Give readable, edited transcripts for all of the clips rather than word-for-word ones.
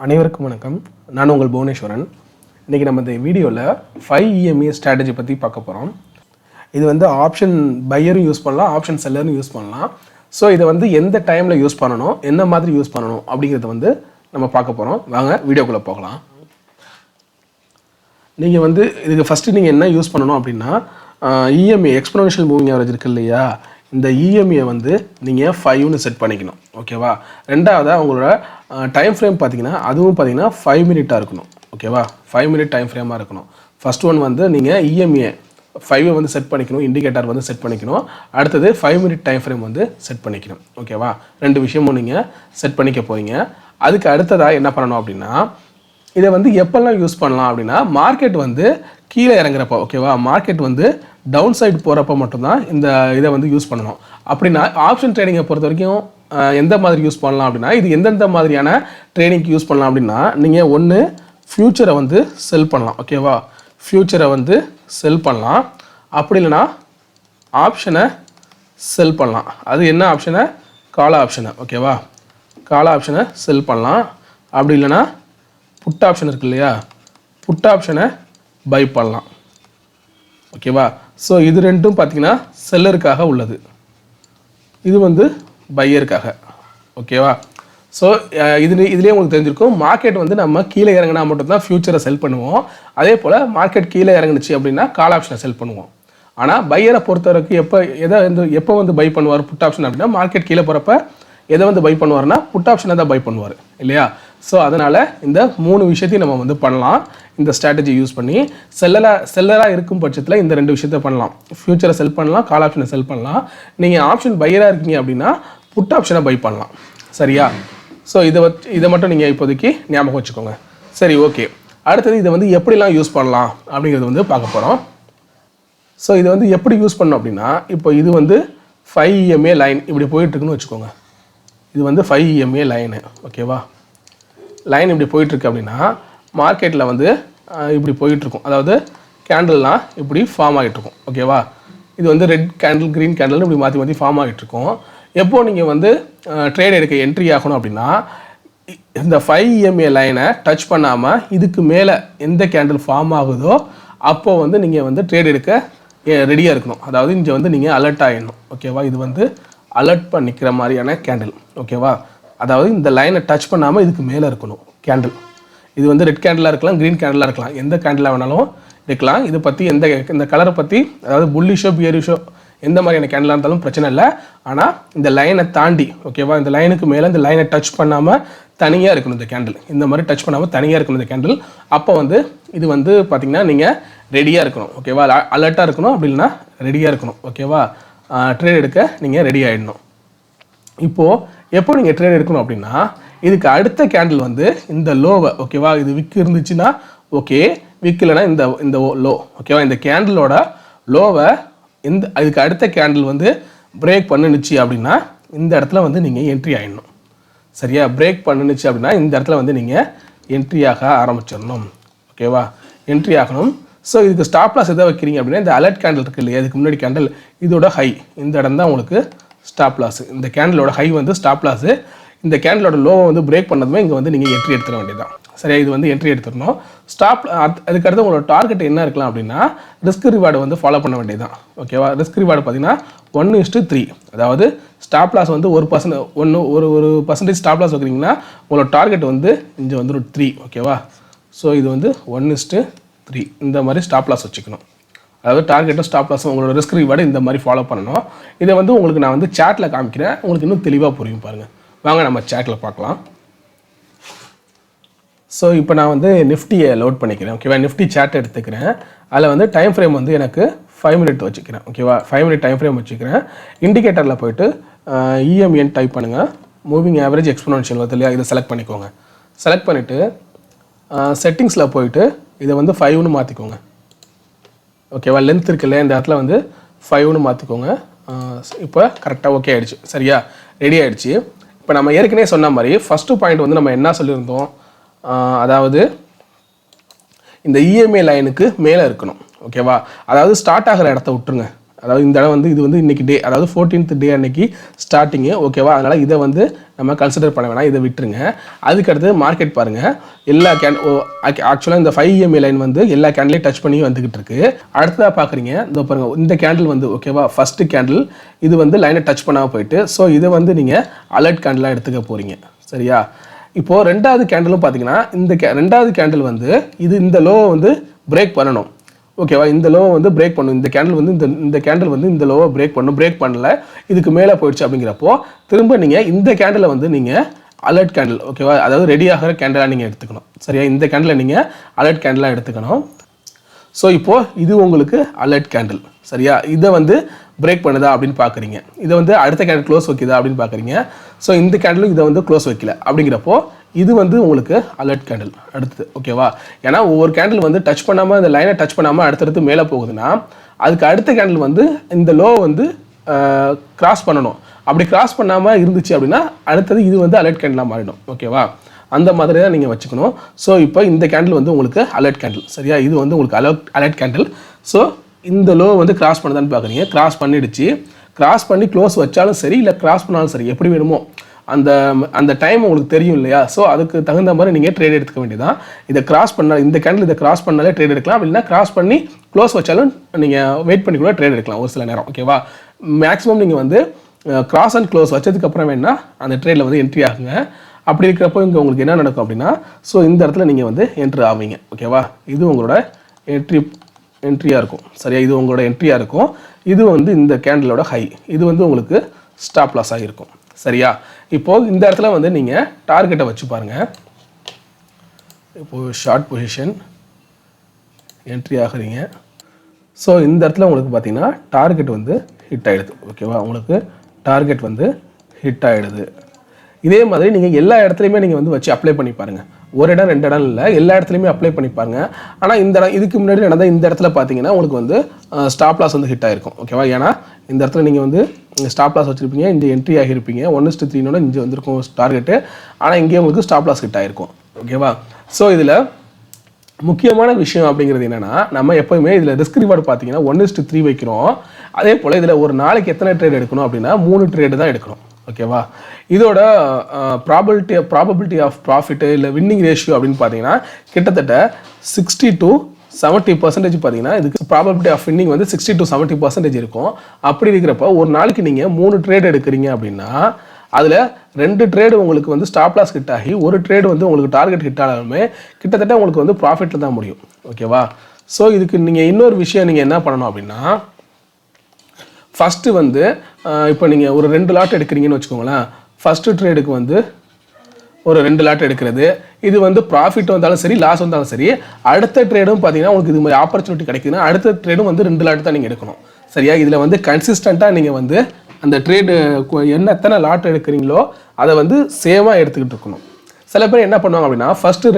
அனைவருக்கும் வணக்கம். நான் உங்கள் புவனேஸ்வரன். இன்றைக்கி நம்ம இந்த வீடியோவில் 5 EMA ஸ்ட்ராட்டஜி பற்றி பார்க்க போகிறோம். இது வந்து ஆப்ஷன் பையரும் யூஸ் பண்ணலாம், ஆப்ஷன் செல்லரும் யூஸ் பண்ணலாம். ஸோ இதை வந்து எந்த டைமில் யூஸ் பண்ணணும், என்ன மாதிரி யூஸ் பண்ணணும் அப்படிங்கிறத வந்து நம்ம பார்க்க போகிறோம். வாங்க வீடியோக்குள்ளே போகலாம். நீங்கள் வந்து இதுக்கு ஃபஸ்ட்டு நீங்கள் என்ன யூஸ் பண்ணணும் அப்படின்னா, EMA எக்ஸ்போனென்ஷியல் மூவிங் ஆவரேஜ் இருக்குது இல்லையா, இந்த EMA வந்து நீங்கள் 5ன்னு செட் பண்ணிக்கணும். ஓகேவா. ரெண்டாவதாக உங்களோட டைம் ஃப்ரேம் பார்த்தீங்கன்னா அதுவும் பார்த்தீங்கன்னா 5 மினிட்டாக இருக்கணும். ஓகேவா. 5 மினிட் டைம் ஃப்ரேமாக இருக்கணும். ஃபஸ்ட் ஒன் வந்து நீங்கள் EMA 5 வந்து செட் பண்ணிக்கணும், இண்டிகேட்டர் வந்து செட் பண்ணிக்கணும். அடுத்தது 5 மினிட் டைம் ஃப்ரேம் வந்து செட் பண்ணிக்கணும். ஓகேவா. ரெண்டு விஷயமும் நீங்கள் செட் பண்ணிக்க போகிறீங்க. அதுக்கு அடுத்ததாக என்ன பண்ணணும் அப்படின்னா, இதை வந்து எப்போல்லாம் யூஸ் பண்ணலாம் அப்படின்னா, மார்க்கெட் வந்து கீழே இறங்குறப்போ, ஓகேவா, மார்க்கெட் வந்து டவுன் சைடு போகிறப்ப மட்டும்தான் இந்த இதை வந்து யூஸ் பண்ணணும். அப்படின்னா ஆப்ஷன் ட்ரேடிங்கை பொறுத்த வரைக்கும் எந்த மாதிரி யூஸ் பண்ணலாம் அப்படின்னா, இது எந்தெந்த மாதிரியான ட்ரேடிங்க்கு யூஸ் பண்ணலாம் அப்படின்னா, நீங்கள் ஒன்று ஃப்யூச்சரை வந்து செல் பண்ணலாம். ஓகேவா. ஃப்யூச்சரை வந்து செல் பண்ணலாம். அப்படி இல்லைனா ஆப்ஷனை செல் பண்ணலாம். அது என்ன ஆப்ஷனை? கால ஆப்ஷனை. ஓகேவா. கால ஆப்ஷனை செல் பண்ணலாம். அப்படி இல்லைனா புட் ஆப்ஷன் இருக்கு இல்லையா, புட் ஆப்ஷனை பை பண்ணலாம். ஓகேவா. ஸோ இது ரெண்டும் பார்த்தீங்கன்னா செல்லருக்காக உள்ளது, இது வந்து பையருக்காக. ஓகேவா. ஸோ இதுலேயே உங்களுக்கு தெரிஞ்சிருக்கும், மார்க்கெட் வந்து நம்ம கீழே இறங்கினா மட்டும்தான் ஃப்யூச்சரை செல் பண்ணுவோம். அதே போல் மார்க்கெட் கீழே இறங்குனுச்சு அப்படின்னா கால் ஆப்ஷனை செல் பண்ணுவோம். ஆனால் பையரை பொறுத்த வரைக்கும் எப்போ வந்து பை பண்ணுவார் புட் ஆப்ஷன் அப்படின்னா, மார்க்கெட் கீழே போகிறப்ப எதை வந்து பை பண்ணுவார்னா புட் ஆப்ஷனை தான் பை பண்ணுவார் இல்லையா. ஸோ அதனால் இந்த 3 விஷயத்தையும் நம்ம வந்து பண்ணலாம் இந்த ஸ்ட்ராட்டஜி யூஸ் பண்ணி. செல்லராக இருக்கும் பட்சத்தில் இந்த 2 விஷயத்த பண்ணலாம். ஃப்யூச்சரை செல் பண்ணலாம், கால் ஆப்ஷனை செல் பண்ணலாம். நீங்கள் ஆப்ஷன் பையராக இருக்கீங்க அப்படின்னா புட் ஆப்ஷனை பை பண்ணலாம். சரியா. ஸோ இதை மட்டும் நீங்கள் இப்போதைக்கு ஞாபகம் வச்சுக்கோங்க. சரி, ஓகே. அடுத்தது இதை வந்து எப்படிலாம் யூஸ் பண்ணலாம் அப்படிங்கிறது வந்து பார்க்க போகிறோம். ஸோ இதை வந்து எப்படி யூஸ் பண்ணோம் அப்படின்னா, இப்போ இது வந்து 5 EMA லைன் இப்படி போயிட்டுருக்குன்னு வச்சுக்கோங்க. இது வந்து 5 EMA லைனு. ஓகேவா. லைன் இப்படி போயிட்டுருக்கு அப்படின்னா, மார்க்கெட்டில் வந்து இப்படி போயிட்டுருக்கும். அதாவது கேண்டில்லாம் இப்படி ஃபார்ம் ஆகிட்டுருக்கும். ஓகேவா. இது வந்து ரெட் கேண்டில், க்ரீன் கேண்டில் இப்படி மாற்றி மாற்றி ஃபார்ம் ஆகிட்டுருக்கும். எப்போது நீங்கள் வந்து ட்ரேட் எடுக்க என்ட்ரி ஆகணும் அப்படின்னா, இந்த 5 EMA லைனை டச் பண்ணாமல் இதுக்கு மேலே எந்த கேண்டில் ஃபார்ம் ஆகுதோ அப்போது வந்து நீங்கள் வந்து ட்ரேட் எடுக்க ரெடியாக இருக்கணும். அதாவது இங்கே வந்து நீங்கள் அலர்ட் ஆகிடணும். ஓகேவா. இது வந்து அலர்ட் பண்ணிக்கிற மாதிரியான கேண்டில். ஓகேவா. அதாவது இந்த லைனை டச் பண்ணாமல் இதுக்கு மேலே இருக்கணும் கேண்டில். இது வந்து ரெட் கேண்டிலாக இருக்கலாம், க்ரீன் கேண்டிலாக இருக்கலாம், எந்த கேண்டிலாக வேணாலும் இருக்கலாம். இதை பற்றி இந்த கலரை பற்றி, அதாவது புல்லிஷோ பியரிஷோ எந்த மாதிரியான கேண்டிலாக இருந்தாலும் பிரச்சனை இல்லை. ஆனால் இந்த லைனை தாண்டி, ஓகேவா, இந்த லைனுக்கு மேலே இந்த லைனை டச் பண்ணாமல் தனியாக இருக்கணும் இந்த கேண்டில். இந்த மாதிரி டச் பண்ணாமல் தனியாக இருக்கணும் இந்த கேண்டில். அப்போ வந்து இது வந்து பார்த்திங்கன்னா நீங்கள் ரெடியாக இருக்கணும். ஓகேவா. அலர்ட்டாக இருக்கணும், அப்படி இல்லைனா ரெடியாக இருக்கணும். ஓகேவா. ட்ரேட் எடுக்க நீங்கள் ரெடி ஆகிடணும். இப்போது எப்போ நீங்கள் ட்ரேட் எடுக்கணும் அப்படின்னா, இதுக்கு அடுத்த கேண்டில் வந்து இந்த லோவை, ஓகேவா, இது விக்கு இருந்துச்சுன்னா ஓகே, விக் இல்லைனா இந்த லோ, ஓகேவா, இந்த கேண்டிலோட லோவை இதுக்கு அடுத்த கேண்டில் வந்து பிரேக் பண்ணுனுச்சு அப்படின்னா இந்த இடத்துல வந்து நீங்கள் என்ட்ரி ஆகிடணும். சரியா. பிரேக் பண்ணுனுச்சு அப்படின்னா இந்த இடத்துல வந்து நீங்கள் என்ட்ரியாக ஆரம்பிச்சிடணும். ஓகேவா. என்ட்ரி ஆகணும். ஸோ இதுக்கு ஸ்டாப் லாஸ் எதை வைக்கிறீங்க அப்படின்னா, இந்த அலர்ட் கேண்டில் இருக்குது இல்லையா, இதுக்கு முன்னாடி கேண்டில், இதோட ஹை இந்த இடம் தான் உங்களுக்கு ஸ்டாப் லாஸ். இந்த கேண்டிலோட ஹை வந்து ஸ்டாப் லாஸு. இந்த கேண்டிலோட லோவை வந்து பிரேக் பண்ணதுமே இங்கே வந்து நீங்கள் என்ட்ரி எடுத்துட வேண்டியதான். சரியா. இது வந்து என்ட்ரி எடுத்துடணும். அதுக்கடுத்து உங்களோட டார்கெட் என்ன இருக்கலாம் அப்படின்னா, ரிஸ்க் ரிவார்டு வந்து ஃபாலோ பண்ண வேண்டியதான். ஓகேவா. ரிஸ்க் ரிவார்டு பார்த்தீங்கன்னா 1:3. அதாவது ஸ்டாப் லாஸ் வந்து 1% ஸ்டாப் லாஸ் வைக்கிறீங்கன்னா உங்களோட டார்கெட் வந்து இங்கே வந்து 3. ஓகேவா. ஸோ இது வந்து 1:3 இந்த மாதிரி ஸ்டாப் லாஸ் வச்சுக்கணும். அதாவது டார்கெட்டும் ஸ்டாப் லாஸும் உங்களோட ரிஸ்க் ரிவார்டு இந்த மாதிரி ஃபாலோ பண்ணணும். இதை வந்து உங்களுக்கு நான் வந்து சாட்டில் காமிக்கிறேன், உங்களுக்கு இன்னும் தெளிவாக புரியும் பாருங்கள். வாங்க நம்ம சாட்டில் பார்க்கலாம். ஸோ இப்போ நான் வந்து நிஃப்டியை லோட் பண்ணிக்கிறேன். ஓகேவா. நிஃப்டி சாட் எடுத்துக்கிறேன். அதில் வந்து டைம் ஃப்ரேம் வந்து எனக்கு 5 மினிட் வச்சுக்கிறேன். ஓகேவா. 5 மினிட் டைம் ஃப்ரேம் வச்சுக்கிறேன். இண்டிகேட்டரில் போய்ட்டு EMA டைப் பண்ணுங்கள். மூவிங் ஆவரேஜ் எக்ஸ்போனென்ஷியல் வருது இல்லையா, இதை செலக்ட் பண்ணிக்கோங்க. செலக்ட் பண்ணிவிட்டு செட்டிங்ஸில் போயிட்டு இதை வந்து 5ன்னு மாற்றிக்கோங்க. ஓகேவா. லென்த் இருக்கு இல்லையா, இந்த இடத்துல வந்து 5ன்னு மாற்றிக்கோங்க. இப்போ கரெக்டாக ஓகே ஆகிடுச்சு. சரியா. ரெடி ஆகிடுச்சு. இப்போ நம்ம ஏற்கனவே சொன்ன மாதிரி ஃபஸ்ட்டு பாயிண்ட் வந்து நம்ம என்ன சொல்லியிருந்தோம், அதாவது இந்த EMA லைனுக்கு மேலே இருக்கணும். ஓகேவா. அதாவது ஸ்டார்ட் ஆகிற இடத்த விட்டுருங்க. அதாவது இந்த இடம் வந்து இது வந்து இன்றைக்கி டே, அதாவது 14th டே அன்னைக்கு ஸ்டார்டிங்கு, ஓகேவா? அதனால் இதை வந்து நம்ம கன்சிடர் பண்ண வேணாம், இதை விட்டுருங்க. அதுக்கடுத்து மார்க்கெட் பாருங்கள், எல்லா ஆக்சுவலாக இந்த 5 EMA லைன் வந்து எல்லா கேண்டிலையும் டச் பண்ணி வந்துக்கிட்டு இருக்கு. அடுத்ததாக பார்க்குறீங்க, இந்த பாருங்கள், இந்த கேண்டில் வந்து ஓகேவா, ஃபஸ்ட்டு கேண்டில் இது வந்து லைனை டச் பண்ணாமல் போயிட்டு, ஸோ இதை வந்து நீங்கள் அலர்ட் கேண்டிலாக எடுத்துக்க போகிறீங்க. சரியா? இப்போது ரெண்டாவது கேண்டிலும் பார்த்தீங்கன்னா இந்த ரெண்டாவது கேண்டில் வந்து இது இந்த லோவை வந்து பிரேக் பண்ணணும், ஓகேவா? இந்த லோவை வந்து பிரேக் பண்ணும். இந்த கேண்டில் வந்து இந்த கேண்டில் வந்து இந்த லோவை பிரேக் பண்ணும். பிரேக் பண்ணல, இதுக்கு மேலே போயிடுச்சு அப்படிங்கிறப்போ திரும்ப நீங்கள் இந்த கேண்டிலை வந்து நீங்கள் அலர்ட் கேண்டில், ஓகேவா, அதாவது ரெடி ஆகிற கேண்டிலாக நீங்கள் எடுத்துக்கணும். சரியா? இந்த கேண்டிலை நீங்கள் அலர்ட் கேண்டிலாக எடுத்துக்கணும். ஸோ இப்போது இது உங்களுக்கு அலர்ட் கேண்டில். சரியா? இதை வந்து பிரேக் பண்ணுதா அப்படின்னு பார்க்குறீங்க. இதை வந்து அடுத்த கேண்டில் க்ளோஸ் வைக்குதா அப்படின்னு பார்க்குறீங்க. ஸோ இந்த கேண்டிலும் இதை வந்து க்ளோஸ் வைக்கல அப்படிங்கிறப்போ இது வந்து உங்களுக்கு அலர்ட் கேண்டில் அடுத்தது, ஓகேவா? ஏன்னா ஒவ்வொரு கேண்டில் வந்து டச் பண்ணாமல், இந்த லைனை டச் பண்ணாமல் அடுத்தடுத்து மேலே போகுதுன்னா அதுக்கு அடுத்த கேண்டில் வந்து இந்த லோ வந்து கிராஸ் பண்ணணும். அப்படி கிராஸ் பண்ணாமல் இருந்துச்சு அப்படின்னா அடுத்தது இது வந்து அலர்ட் கேண்டிலாக மாறிடும், ஓகேவா? அந்த மாதிரி தான் நீங்கள் வச்சுக்கணும். ஸோ இப்போ இந்த கேண்டில் வந்து உங்களுக்கு அலர்ட் கேண்டில். சரியா? இது வந்து உங்களுக்கு அலர்ட் கேண்டில். ஸோ இந்த லோ வந்து கிராஸ் பண்ணுதான்னு பார்க்குறீங்க. கிராஸ் பண்ணிடுச்சு. கிராஸ் பண்ணி க்ளோஸ் வச்சாலும் சரி, இல்லை கிராஸ் பண்ணாலும் சரி, எப்படி வேணுமோ அந்த டைம் உங்களுக்கு தெரியும் இல்லையா? ஸோ அதுக்கு தகுந்த மாதிரி நீங்கள் ட்ரேட் எடுத்துக்க வேண்டியதான். இதை கிராஸ் பண்ணால், இந்த கேண்டில் இதை கிராஸ் பண்ணாலே ட்ரேட் எடுக்கலாம். அப்படின்னா கிராஸ் பண்ணி க்ளோஸ் வச்சாலும் நீங்கள் வெயிட் பண்ணி கூட ட்ரேட் எடுக்கலாம் ஒரு சில நேரம், ஓகேவா? மேக்ஸிமம் நீங்கள் வந்து கிராஸ் அண்ட் க்ளோஸ் வச்சதுக்கப்புறம் வேணால் அந்த ட்ரேடில் வந்து என்ட்ரி ஆகுங்க. அப்படி இருக்கிறப்போ இங்கே உங்களுக்கு என்ன நடக்கும் அப்படின்னா, ஸோ இந்த இடத்துல நீங்கள் வந்து என்ட்ரி ஆவீங்க, ஓகேவா? இது உங்களோட என்ட்ரியாக இருக்கும். சரியா? இது உங்களோட என்ட்ரியாக இருக்கும். இது வந்து இந்த கேண்டிலோட ஹை, இது வந்து உங்களுக்கு ஸ்டாப் லாஸ் ஆகிருக்கும். சரியா? இப்போது இந்த இடத்துல வந்து நீங்கள் டார்கெட்டை வச்சு பாருங்கள். இப்போது ஷார்ட் பொசிஷன் என்ட்ரி ஆகுறீங்க. ஸோ இந்த இடத்துல உங்களுக்கு பார்த்தீங்கன்னா டார்கெட் வந்து ஹிட் ஆகிடுது, ஓகேவா? உங்களுக்கு டார்கெட் வந்து ஹிட் ஆகிடுது. இதே மாதிரி நீங்கள் எல்லா இடத்துலையுமே நீங்கள் வந்து வச்சு அப்ளை பண்ணி பாருங்கள். ஒரு இடம் ரெண்டு இடம் இல்லை, எல்லா இடத்துலையுமே அப்ளை பண்ணி பாருங்கள். ஆனால் இந்த இடம் இதுக்கு முன்னாடி நடந்த இந்த இடத்துல பார்த்தீங்கன்னா உங்களுக்கு வந்து ஸ்டாப் லாஸ் வந்து ஹிட் ஆகிருக்கும், ஓகேவா? ஏன்னா இந்த இடத்துல நீங்கள் வந்து ஸ்டாப் லாஸ் வச்சுருப்பீங்க, இந்த என்ட்ரி ஆகியிருப்பீங்க, 1:3 இங்கே வந்திருக்கும் டார்கெட்டு. ஆனால் இங்கே உங்களுக்கு ஸ்டாப் லாஸ் ஹிட் ஆகிருக்கும், ஓகேவா? ஸோ இதில் முக்கியமான விஷயம் அப்படிங்கிறது என்னென்னா, நம்ம எப்போயுமே இதில் ரிஸ்க் ரிவார்டு பார்த்தீங்கன்னா 1:3 வைக்கிறோம். அதே போல் இதில் ஒரு நாளைக்கு எத்தனை ட்ரேட் எடுக்கணும் அப்படின்னா 3 ட்ரேடு தான் எடுக்கணும், ஓகேவா? இதோட ப்ராபபிலிட்டி ஆஃப் ப்ராஃபிட்டு இல்லை வின்னிங் ரேஷியோ அப்படின்னு பார்த்தீங்கன்னா கிட்டத்தட்ட 60 to 70% பார்த்தீங்கன்னா இதுக்கு ப்ராபபிலிட்டி ஆஃப் வின்னிங் வந்து 60 to 70% இருக்கும். அப்படி இருக்கிறப்ப ஒரு நாளைக்கு நீங்கள் 3 ட்ரேட் எடுக்கிறீங்க அப்படின்னா அதில் 2 ட்ரேடு உங்களுக்கு வந்து ஸ்டாப் லாஸ் ஹிட் ஆகி ஒரு ட்ரேடு வந்து உங்களுக்கு டார்கெட் ஹிட் ஆனாலுமே கிட்டத்தட்ட உங்களுக்கு வந்து ப்ராஃபிட்டில் தான் முடியும், ஓகேவா? ஸோ இதுக்கு நீங்கள் இன்னொரு விஷயம் நீங்கள் என்ன பண்ணணும் அப்படின்னா, ஃபஸ்ட்டு வந்து இப்போ நீங்கள் ஒரு 2 லாட் எடுக்கிறீங்கன்னு வச்சுக்கோங்களேன். ஃபஸ்ட்டு ட்ரேடுக்கு வந்து ஒரு 2 லாட் எடுக்கிறது, இது வந்து ப்ராஃபிட் வந்தாலும் சரி லாஸ் வந்தாலும் சரி, அடுத்த ட்ரேடும் பார்த்தீங்கன்னா உங்களுக்கு இது மாதிரி ஆப்பர்ச்சுனிட்டி கிடைக்குதுன்னா அடுத்த ட்ரேடும் வந்து 2 லாட் தான் நீங்கள் எடுக்கணும். சரியா? இதில் வந்து கன்சிஸ்டண்ட்டாக நீங்கள் வந்து அந்த ட்ரேடு எத்தனை லாட் எடுக்கிறீங்களோ அதை வந்து சேமாக எடுத்துக்கிட்டு இருக்கணும். சில பேர் என்ன பண்ணுவாங்க அப்படின்னா ஃபஸ்ட்டு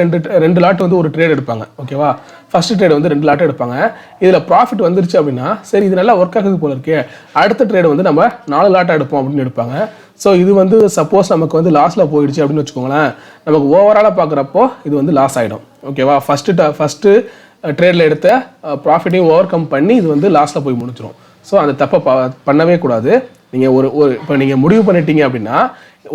ரெண்டு லாட் வந்து ஒரு ட்ரேட் எடுப்பாங்க, ஓகேவா? ஃபஸ்ட்டு ட்ரேடு வந்து 2 லாட் எடுப்பாங்க. இதில் ப்ராஃபிட் வந்துருச்சு அப்படின்னா சரி இது நல்லா ஒர்க் ஆகுது போல இருக்கே, அடுத்த ட்ரேடு வந்து நம்ம 4 லாட்டாக எடுப்போம் அப்படின்னு எடுப்பாங்க. ஸோ இது வந்து சப்போஸ் நமக்கு வந்து லாஸில் போயிடுச்சு அப்படின்னு வச்சுக்கோங்களேன், நமக்கு ஓவராலாக பார்க்குறப்போ இது வந்து லாஸ் ஆகிடும், ஓகேவா? ஃபஸ்ட்டு ட்ரேடில் எடுத்த ப்ராஃபிட்டையும் ஓவர் கம் பண்ணி இது வந்து லாஸில் போய் முடிச்சிடும். ஸோ அந்த தப்பை பண்ணவே கூடாது. நீங்கள் ஒரு இப்போ நீங்கள் முடிவு பண்ணிட்டீங்க அப்படின்னா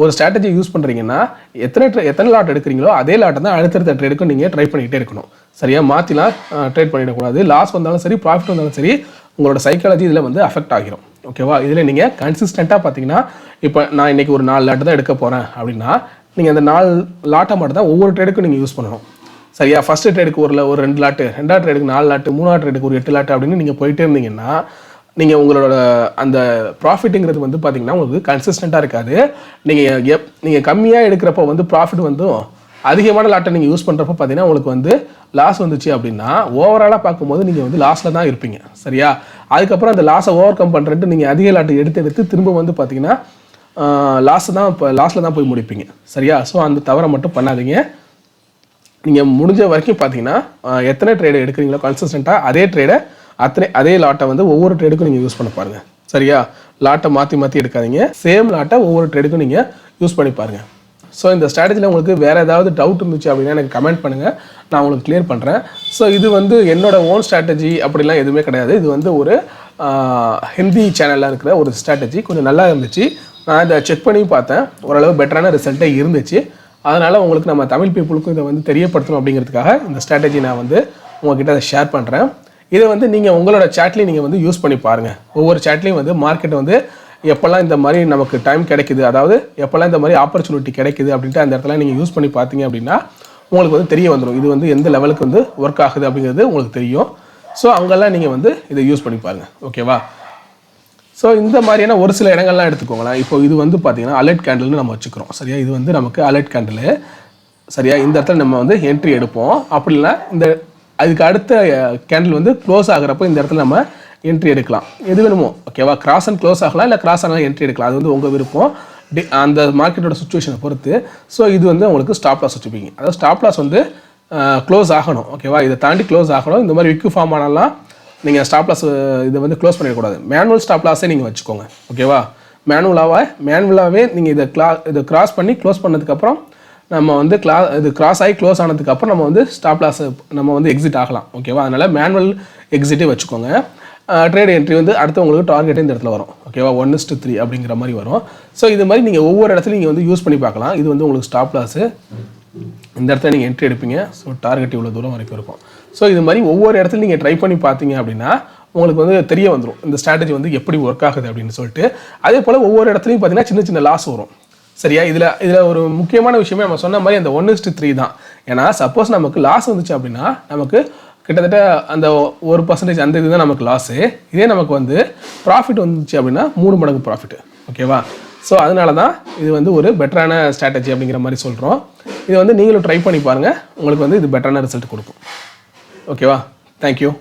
ஒரு ஸ்ட்ராட்டஜி யூஸ் பண்ணுறீங்கன்னா எத்தனை லாட் எடுக்கிறீங்களோ அதே லாட்டை தான் அடுத்தடுத்த ட்ரேடுக்கும் நீங்கள் ட்ரை பண்ணிக்கிட்டே இருக்கணும். சரியாக மாற்றிலாம் ட்ரேட் பண்ணிடக்கூடாது. லாஸ் வந்தாலும் சரி ப்ராஃபிட் வந்தாலும் சரி உங்களோட சைக்காலஜி இதில் வந்து அஃபெக்ட் ஆகிரும், ஓகேவா? இதில் நீங்கள் கன்சிஸ்டண்ட்டாக பார்த்தீங்கன்னா இப்போ நான் இன்றைக்கி ஒரு 4 லாட்டு தான் எடுக்க போகிறேன் அப்படின்னா நீங்கள் அந்த 4 லாட்டை மட்டும் தான் ஒவ்வொரு ட்ரேடுக்கும் நீங்கள் யூஸ் பண்ணணும். சரியா? ஃபஸ்ட்டு ட்ரேடுக்கு ஒரு 2 லாட்டு, ரெண்டாவது ட்ரேடுக்கு 4 லாட்டு, மூணாவது ட்ரேடுக்கு ஒரு 8 லாட்டு அப்படின்னு நீங்கள் போயிட்டே இருந்தீங்கன்னா நீங்கள் உங்களோட அந்த ப்ராஃபிட்டுங்கிறது வந்து பார்த்தீங்கன்னா உங்களுக்கு கன்சிஸ்டண்ட்டாக இருக்காது. நீங்கள் கம்மியாக எடுக்கிறப்போ வந்து ப்ராஃபிட் வந்து அதிகமான லாட்டை நீங்கள் யூஸ் பண்ணுறப்போ பார்த்தீங்கன்னா உங்களுக்கு வந்து லாஸ் வந்துச்சு அப்படின்னா ஓவராலாக பார்க்கும்போது நீங்கள் வந்து லாஸில் தான் இருப்பீங்க. சரியா? அதுக்கப்புறம் அந்த லாஸை ஓவர் கம் பண்ணுறதுட்டு நீங்கள் அதிக லாட்டை எடுத்து திரும்ப வந்து பார்த்தீங்கன்னா லாஸில் தான் போய் முடிப்பீங்க. சரியா? ஸோ அந்த தவறை மட்டும் பண்ணாதீங்க. நீங்கள் முடிஞ்ச வரைக்கும் பார்த்தீங்கன்னா எத்தனை ட்ரேடு எடுக்கிறீங்களோ கன்சிஸ்டண்ட்டாக அதே லாட்டை வந்து ஒவ்வொரு ட்ரேடுக்கும் நீங்கள் யூஸ் பண்ண பாருங்கள். சரியா? லாட்டை மாற்றி எடுக்காதீங்க. சேம் லாட்டை ஒவ்வொரு ட்ரேடுக்கும் நீங்கள் யூஸ் பண்ணி பாருங்கள். ஸோ இந்த ஸ்ட்ராட்டஜியில் உங்களுக்கு வேறு ஏதாவது டவுட் இருந்துச்சு அப்படின்னா எனக்கு கமெண்ட் பண்ணுங்கள், நான் உங்களுக்கு கிளியர் பண்ணுறேன். ஸோ இது வந்து என்னோட ஓன் ஸ்ட்ராட்டஜி அப்படிலாம் எதுவுமே கிடையாது. இது வந்து ஒரு ஹிந்தி சேனலில் இருக்கிற ஒரு ஸ்ட்ராட்டஜி கொஞ்சம் நல்லா இருந்துச்சு. நான் இதை செக் பண்ணி பார்த்தேன், ஓரளவு பெட்டரான ரிசல்ட்டே இருந்துச்சு. அதனால் உங்களுக்கு நம்ம தமிழ் பீப்புளுக்கும் இதை வந்து தெரியப்படுத்தணும் அப்படிங்கிறதுக்காக இந்த ஸ்ட்ராட்டஜி நான் வந்து உங்கள்கிட்ட அதை ஷேர் பண்ணுறேன். இதை வந்து நீங்கள் உங்களோட சேட்லேயும் நீங்கள் வந்து யூஸ் பண்ணி பாருங்கள். ஒவ்வொரு சேட்லேயும் வந்து மார்க்கெட் வந்து எப்போல்லாம் இந்த மாதிரி நமக்கு டைம் கிடைக்குது, அதாவது எப்போல்லாம் இந்த மாதிரி ஆப்பர்ச்சுனிட்டி கிடைக்குது அப்படின்ட்டு அந்த இடத்துல நீங்கள் யூஸ் பண்ணி பார்த்தீங்க அப்படின்னா உங்களுக்கு வந்து தெரிய வந்துடும் இது வந்து எந்த லெவலுக்கு வந்து ஒர்க் ஆகுது அப்படிங்கிறது உங்களுக்கு தெரியும். ஸோ அங்கெல்லாம் நீங்கள் வந்து இதை யூஸ் பண்ணி பாருங்கள். ஓகேவா? ஸோ இந்த மாதிரியான ஒரு சில இடங்கள்லாம் எடுத்துக்கோங்களேன். இப்போ இது வந்து பார்த்தீங்கன்னா அலர்ட் கேண்டில்னு நம்ம வச்சுக்கிறோம். சரியா? இது வந்து நமக்கு அலர்ட் கேண்டில். சரியா? இந்த இடத்துல நம்ம வந்து என்ட்ரி எடுப்போம். அப்படி இல்லை இந்த அதுக்கு அடுத்த கேண்டில் வந்து க்ளோஸ் ஆகிறப்போ இந்த இடத்துல நம்ம என்ட்ரி எடுக்கலாம். எது வேணுமோ. ஓகேவா? கிராஸ் அண்ட் க்ளோஸ் ஆகலாம், இல்லை கிராஸ் ஆனால் என்ட்ரி எடுக்கலாம். அது வந்து உங்கள் விருப்பம், அந்த மார்க்கெட்டோட சுச்சுவேஷனை பொறுத்து. ஸோ இது வந்து உங்களுக்கு ஸ்டாப் லாஸ் வச்சுப்பீங்க. அதாவது ஸ்டாப் லாஸ் வந்து க்ளோஸ் ஆகணும். ஓகேவா? இதை தாண்டி க்ளோஸ் ஆகணும். இந்த மாதிரி விக்கு ஃபார்ம் ஆனாலாம் நீங்கள் ஸ்டாப் லாஸ் இதை வந்து க்ளோஸ் பண்ணிடக்கூடாது. மேனுவல் ஸ்டாப் லாஸே நீங்கள் வச்சுக்கோங்க. ஓகேவா? மேனுவலாகவே நீங்கள் இதை கிராஸ் பண்ணி க்ளோஸ் பண்ணதுக்கப்புறம் நம்ம வந்து இது கிராஸ் ஆகி க்ளோஸ் ஆனதுக்கப்புறம் நம்ம வந்து ஸ்டாப் லாஸ் நம்ம வந்து எக்ஸிட் ஆகலாம். ஓகேவா? அதனால் மேனுவல் எக்ஸிட்டே வச்சுக்கோங்க. ட்ரேட் என்ட்ரி வந்து அடுத்து உங்களுக்கு டார்கெட்டே இந்த இடத்துல வரும். ஓகேவா? 1:3 அப்படிங்கிற மாதிரி வரும். ஸோ இது மாதிரி நீங்கள் ஒவ்வொரு இடத்துலையும் நீங்கள் வந்து யூஸ் பண்ணி பார்க்கலாம். இது வந்து உங்களுக்கு ஸ்டாப் லாஸு, இந்த இடத்துல நீங்கள் என்ட்ரி எடுப்பீங்க. ஸோ டார்கெட் இவ்வளோ தூரம் வரைக்கும் இருக்கும். ஸோ இது மாதிரி ஒவ்வொரு இடத்துல நீங்கள் ட்ரை பண்ணி பார்த்தீங்க அப்படின்னா உங்களுக்கு வந்து தெரிய வந்துடும் இந்த ஸ்ட்ராட்டஜி வந்து எப்படி ஒர்க் ஆகுது அப்படின்னு சொல்லிட்டு. அதே போல் ஒவ்வொரு இடத்துலையும் பார்த்தீங்கன்னா சின்ன சின்ன லாஸ் வரும். சரியா? இதில் ஒரு முக்கியமான விஷயமே நம்ம சொன்ன மாதிரி அந்த 1:3 தான். ஏன்னா சப்போஸ் நமக்கு லாஸ் வந்துச்சு அப்படின்னா நமக்கு கிட்டத்தட்ட அந்த 1% அந்த இதுதான் நமக்கு லாஸு. இதே நமக்கு வந்து ப்ராஃபிட் வந்துச்சு அப்படின்னா 3 மடங்கு ப்ராஃபிட். ஓகேவா? ஸோ அதனால தான் இது வந்து ஒரு பெட்டரான ஸ்ட்ராட்டஜி அப்படிங்கிற மாதிரி சொல்கிறோம். இதை வந்து நீங்களும் ட்ரை பண்ணி பாருங்கள். உங்களுக்கு வந்து இது பெட்டரான ரிசல்ட் கொடுக்கும். ஓகேவா? தேங்க்யூ.